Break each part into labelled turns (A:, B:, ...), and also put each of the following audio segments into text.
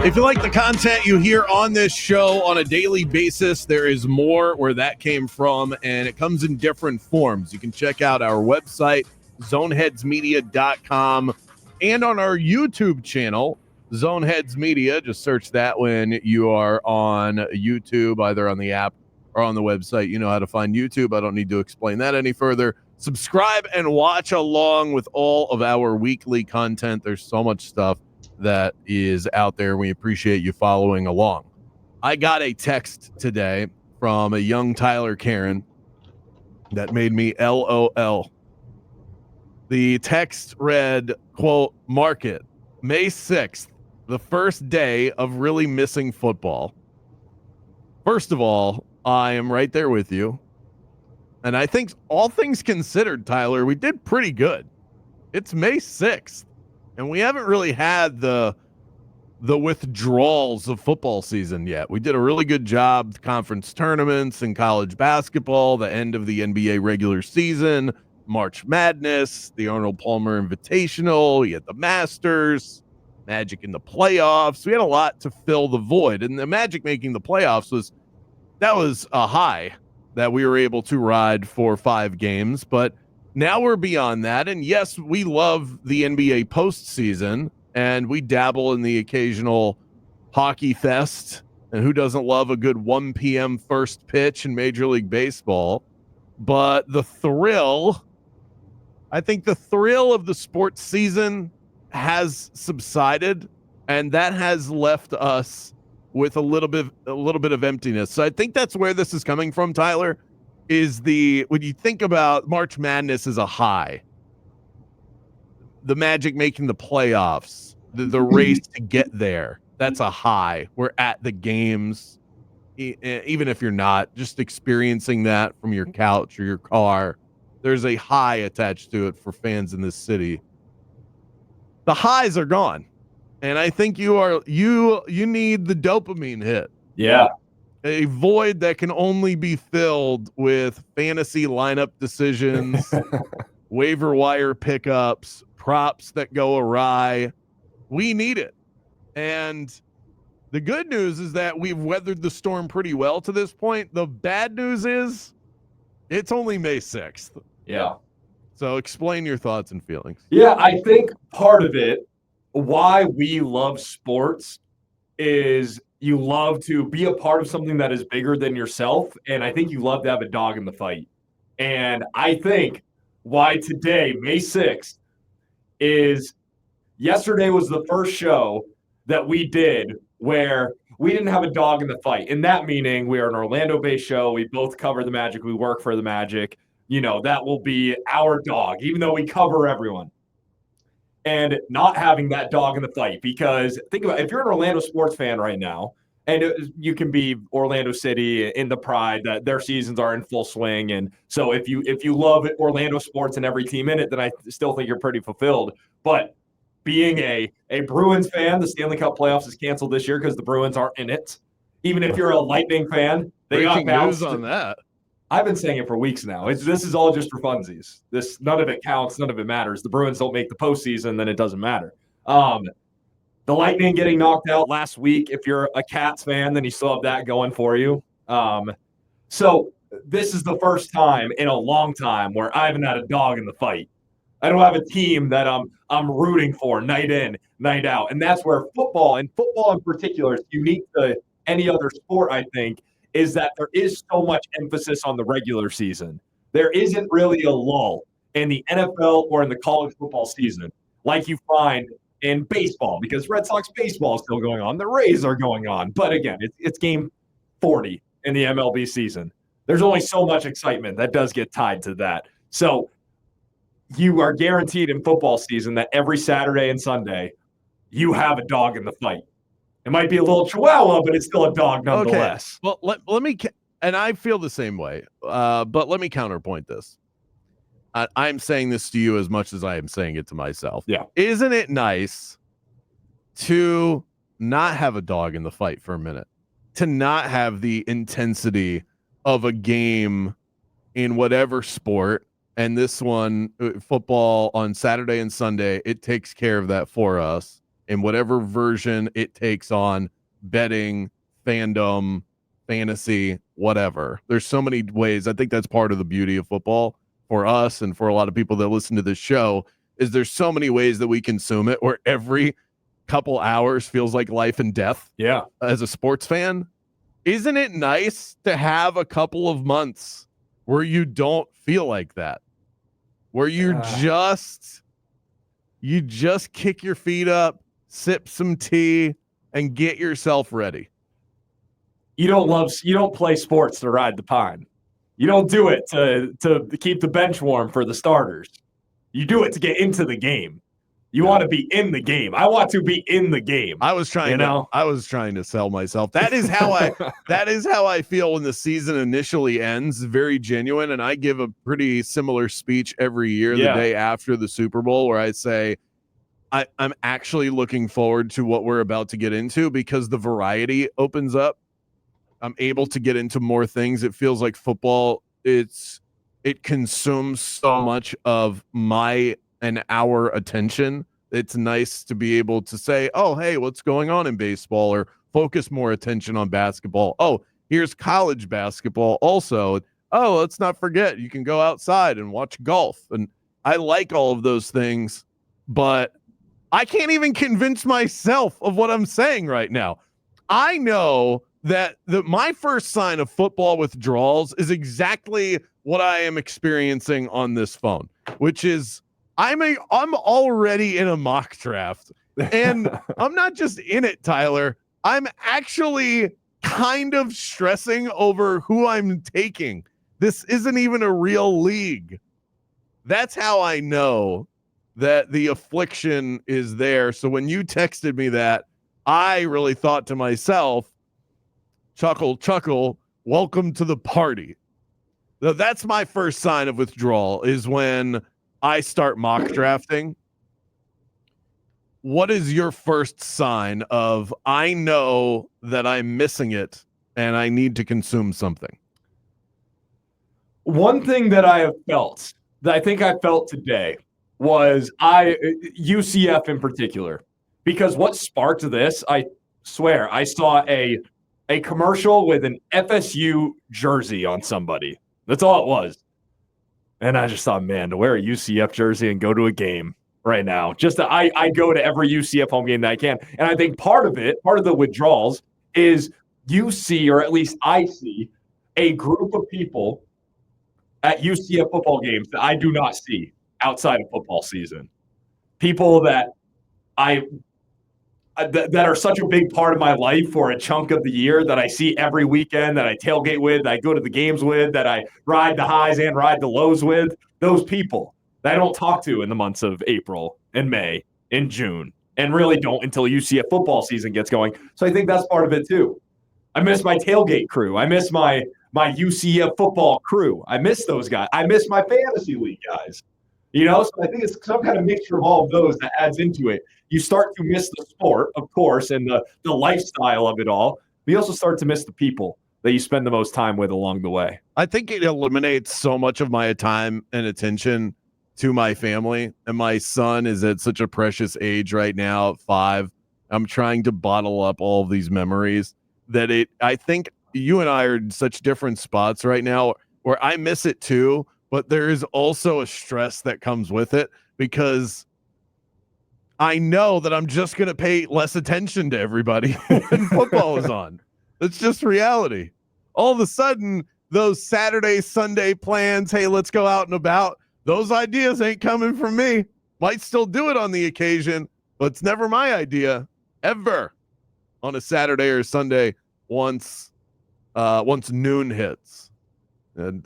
A: If you like the content you hear on this show on a daily basis, there is more where that came from, and it comes in different forms. You can check out our website, zoneheadsmedia.com, and on our YouTube channel, Zoneheads Media. Just search that when you are on YouTube, either on the app or on the website. You know how to find YouTube. I don't need to explain that any further. Subscribe and watch along with all of our weekly content. There's so much stuff that is out there. We appreciate you following along. I got a text today from a young Tyler Karen that made me LOL. The text read, quote, "Mark it, May 6th, the first day of really missing football." First of all, I am right there with you. And I think all things considered, Tyler, we did pretty good. It's May 6th. And we haven't really had the withdrawals of football season yet. We did a really good job, conference tournaments and college basketball, the end of the NBA regular season, March Madness, the Arnold Palmer Invitational, you had the Masters, Magic in the playoffs. We had a lot to fill the void. And the Magic making the playoffs was a high that we were able to ride for 5 games. But now we're beyond that, and yes, we love the NBA postseason, and we dabble in the occasional hockey fest, and who doesn't love a good 1 p.m. first pitch in Major League Baseball? But I think the thrill of the sports season has subsided, and that has left us with a little bit of emptiness. So I think that's where this is coming from, Tyler. When you think about March Madness as a high, the Magic making the playoffs, the race to get there, that's a high. We're at the games, even if you're not, just experiencing that from your couch or your car, there's a high attached to it for fans in this city. The highs are gone, and I think you need the dopamine hit.
B: Yeah.
A: A void that can only be filled with fantasy lineup decisions, waiver wire pickups, props that go awry. We need it. And the good news is that we've weathered the storm pretty well to this point. The bad news is it's only May 6th.
B: Yeah.
A: So explain your thoughts and feelings.
B: Yeah, I think part of it, why we love sports, is you love to be a part of something that is bigger than yourself. And I think you love to have a dog in the fight. And I think why today, May 6th, is yesterday was the first show that we did where we didn't have a dog in the fight. And that meaning we are an Orlando-based show. We both cover the Magic. We work for the Magic. That will be our dog, even though we cover everyone. And not having that dog in the fight, because think about it, if you're an Orlando sports fan right now, and you can be Orlando City in the pride that their seasons are in full swing, and so if you love Orlando sports and every team in it, then I still think you're pretty fulfilled. But being a Bruins fan, the Stanley Cup playoffs is canceled this year because the Bruins aren't in it. Even if you're a Lightning fan, they got bounced.
A: News on that.
B: I've been saying it for weeks now. This is all just for funsies. None of it counts. None of it matters. The Bruins don't make the postseason, then it doesn't matter. The Lightning getting knocked out last week. If you're a Cats fan, then you still have that going for you. So this is the first time in a long time where I haven't had a dog in the fight. I don't have a team that I'm rooting for night in, night out. And that's where football in particular is unique to any other sport, I think, is that there is so much emphasis on the regular season. There isn't really a lull in the NFL or in the college football season like you find in baseball, because Red Sox baseball is still going on. The Rays are going on. But again, it's game 40 in the MLB season. There's only so much excitement that does get tied to that. So you are guaranteed in football season that every Saturday and Sunday you have a dog in the fight. It might be a little chihuahua, but it's still a dog nonetheless.
A: Okay. Well, let me, and I feel the same way, but let me counterpoint this. I'm saying this to you as much as I am saying it to myself.
B: Yeah.
A: Isn't it nice to not have a dog in the fight for a minute, to not have the intensity of a game in whatever sport? And this one, football on Saturday and Sunday, it takes care of that for us. in whatever version it takes on: betting, fandom, fantasy, whatever. There's so many ways. I think that's part of the beauty of football for us and for a lot of people that listen to this show, is there's so many ways that we consume it, where every couple hours feels like life and death.
B: Yeah.
A: As a sports fan, isn't it nice to have a couple of months where you don't feel like that, where you just kick your feet up, sip some tea, and get yourself ready?
B: You don't play sports to ride the pine. You don't do it to keep the bench warm for the starters. You do it to get into the game. You want to be in the game. I want to be in the game.
A: I was trying to sell myself. That is how I feel when the season initially ends. Very genuine. And I give a pretty similar speech every year, the day after the Super Bowl, where I say, I'm actually looking forward to what we're about to get into, because the variety opens up. I'm able to get into more things. It feels like football, it consumes so much of my and our attention. It's nice to be able to say, oh, hey, what's going on in baseball? Or focus more attention on basketball. Oh, here's college basketball also. Oh, let's not forget, you can go outside and watch golf. And I like all of those things, but I can't even convince myself of what I'm saying right now. I know that my first sign of football withdrawals is exactly what I am experiencing on this phone, which is I'm already in a mock draft, and I'm not just in it, Tyler. I'm actually kind of stressing over who I'm taking. This isn't even a real league. That's how I know that the affliction is there. So when you texted me that, I really thought to myself, chuckle, welcome to the party. Now, that's my first sign of withdrawal, is when I start mock drafting. What is your first sign of, I know that I'm missing it and I need to consume something?
B: One thing that I have felt, that I think I felt today, was UCF in particular. Because what sparked this, I swear, I saw a commercial with an FSU jersey on somebody. That's all it was. And I just thought, man, to wear a UCF jersey and go to a game right now. I go to every UCF home game that I can. And I think part of the withdrawals is you see, or at least I see, a group of people at UCF football games that I do not see outside of football season. People that that are such a big part of my life for a chunk of the year, that I see every weekend, that I tailgate with, that I go to the games with, that I ride the highs and ride the lows with. Those people that I don't talk to in the months of April and May and June, and really don't until UCF football season gets going. So I think that's part of it too. I miss my tailgate crew. I miss my UCF football crew. I miss those guys. I miss my fantasy league guys. So I think it's some kind of mixture of all of those that adds into it. You start to miss the sport, of course, and the lifestyle of it all. But you also start to miss the people that you spend the most time with along the way.
A: I think it eliminates so much of my time and attention to my family. And my son is at such a precious age right now, at 5. I'm trying to bottle up all of these memories that I think you and I are in such different spots right now where I miss it too. But there is also a stress that comes with it, because I know that I'm just going to pay less attention to everybody when football is on. It's just reality. All of a sudden, those Saturday, Sunday plans, hey, let's go out and about, those ideas ain't coming from me. Might still do it on the occasion, but it's never my idea, ever, on a Saturday or Sunday once noon hits. And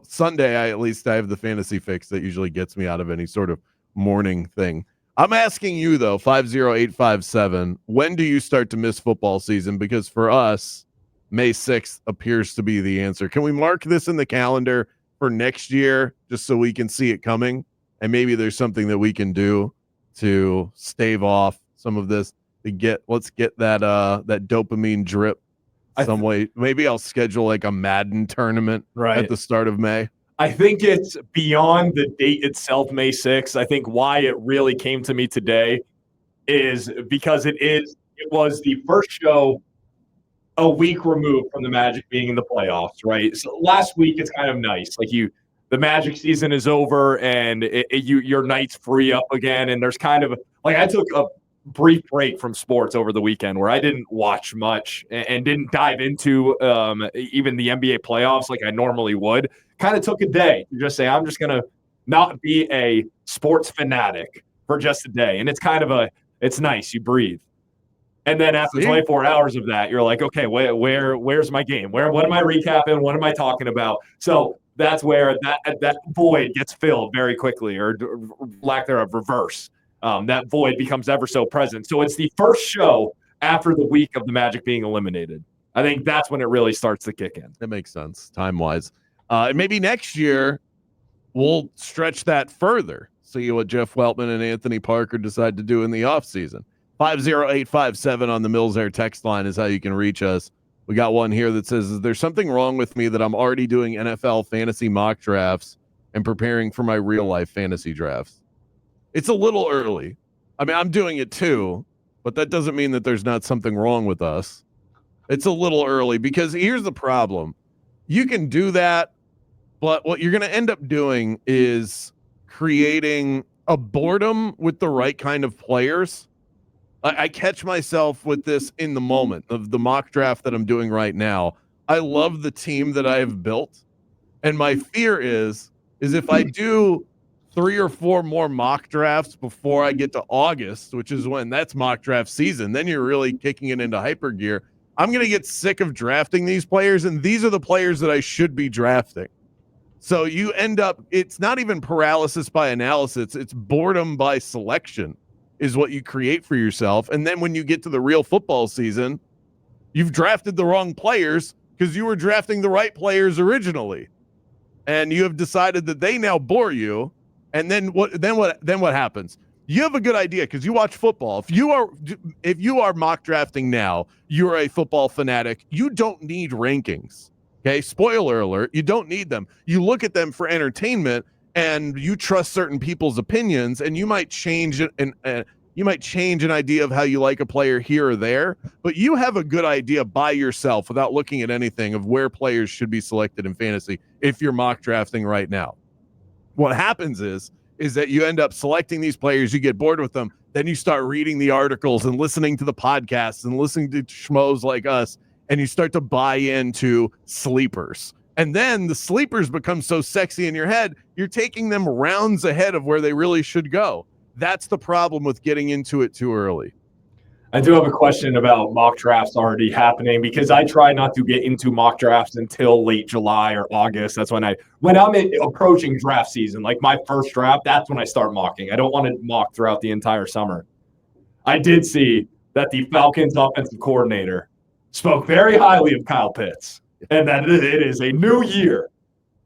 A: Sunday, I have the fantasy fix that usually gets me out of any sort of morning thing. I'm asking you though, 50857, when do you start to miss football season? Because for us, May 6th appears to be the answer. Can we mark this in the calendar for next year, just so we can see it coming? And maybe there's something that we can do to stave off some of this. Let's get that dopamine drip. Some way. Maybe I'll schedule like a Madden tournament at the start of May.
B: I think it's beyond the date itself, May 6th. I think why it really came to me today is because it was the first show a week removed from the Magic being in the playoffs, right? So last week it's kind of nice. Like the Magic season is over and your night's free up again. And there's kind of like I took a brief break from sports over the weekend where I didn't watch much and didn't dive into even the NBA playoffs like I normally would. Kind of took a day to just say, I'm just going to not be a sports fanatic for just a day. And it's nice. You breathe. And then after 24 hours of that, you're like, okay, where's my game? What am I recapping? What am I talking about? So that's where that void gets filled very quickly, or lack thereof, reverse. That void becomes ever so present. So it's the first show after the week of the Magic being eliminated. I think that's when it really starts to kick in.
A: That makes sense, time-wise. And maybe next year we'll stretch that further. See what Jeff Weltman and Anthony Parker decide to do in the offseason. 50857 on the Mills Air text line is how you can reach us. We got one here that says, is there something wrong with me that I'm already doing NFL fantasy mock drafts and preparing for my real-life fantasy drafts? It's a little early. I mean, I'm doing it too, but that doesn't mean that there's not something wrong with us. It's a little early because here's the problem. You can do that, but what you're going to end up doing is creating a boredom with the right kind of players. I catch myself with this in the moment of the mock draft that I'm doing right now. I love the team that I have built. And my fear is if I do 3 or 4 more mock drafts before I get to August, which is when that's mock draft season, then you're really kicking it into hyper gear. I'm going to get sick of drafting these players, and these are the players that I should be drafting. So you end up, it's not even paralysis by analysis, it's boredom by selection is what you create for yourself. And then when you get to the real football season, you've drafted the wrong players because you were drafting the right players originally. And you have decided that they now bore you. And then what happens? You have a good idea because you watch football. If you are mock drafting now, you're a football fanatic. You don't need rankings. Okay. Spoiler alert. You don't need them. You look at them for entertainment and you trust certain people's opinions, and you might change it and you might change an idea of how you like a player here or there, but you have a good idea by yourself without looking at anything of where players should be selected in fantasy if you're mock drafting right now. What happens is that you end up selecting these players, you get bored with them, then you start reading the articles and listening to the podcasts and listening to schmoes like us, and you start to buy into sleepers. And then the sleepers become so sexy in your head, you're taking them rounds ahead of where they really should go. That's the problem with getting into it too early.
B: I do have a question about mock drafts already happening because I try not to get into mock drafts until late July or August. That's when I'm approaching draft season, like my first draft, that's when I start mocking. I don't want to mock throughout the entire summer. I did see that the Falcons offensive coordinator spoke very highly of Kyle Pitts, and that it is a new year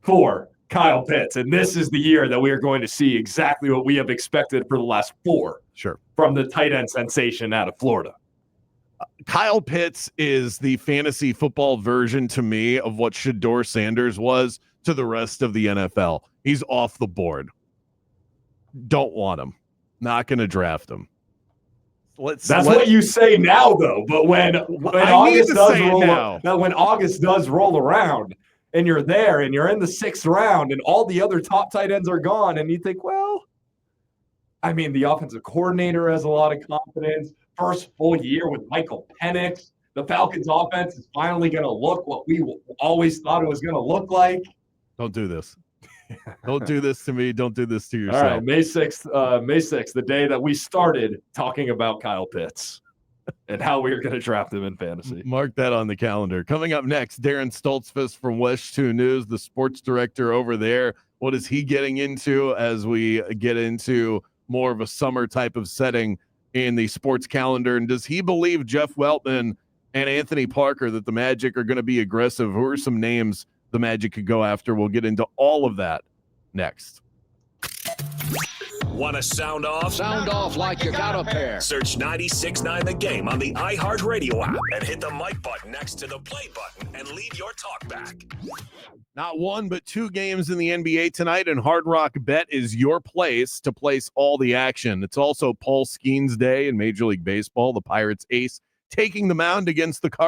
B: for Kyle Pitts. And this is the year that we are going to see exactly what we have expected for the last 4.
A: Sure.
B: From the tight end sensation out of Florida.
A: Kyle Pitts is the fantasy football version to me of what Shedeur Sanders was to the rest of the NFL. He's off the board. Don't want him. Not going to draft him.
B: That's what you say now, though. But when August does roll around and you're there and you're in the 6th round and all the other top tight ends are gone and you think, well, I mean, the offensive coordinator has a lot of confidence. First full year with Michael Penix. The Falcons offense is finally going to look what we always thought it was going to look like.
A: Don't do this. Don't do this to me. Don't do this to yourself.
B: All right, May 6th, the day that we started talking about Kyle Pitts and how we were going to draft him in fantasy.
A: Mark that on the calendar. Coming up next, Darren Stoltzfus from West 2 News, the sports director over there. What is he getting into as we get into more of a summer type of setting in the sports calendar? And does he believe Jeff Weltman and Anthony Parker that the Magic are going to be aggressive? Who are some names the Magic could go after? We'll get into all of that next.
C: Want to sound off?
D: Sound off like you got a pair.
C: Search 96.9 The Game on the iHeartRadio app and hit the mic button next to the play button and leave your talk back.
A: Not one, but two games in the NBA tonight, and Hard Rock Bet is your place to place all the action. It's also Paul Skeens Day in Major League Baseball. The Pirates ace taking the mound against the Cardinals.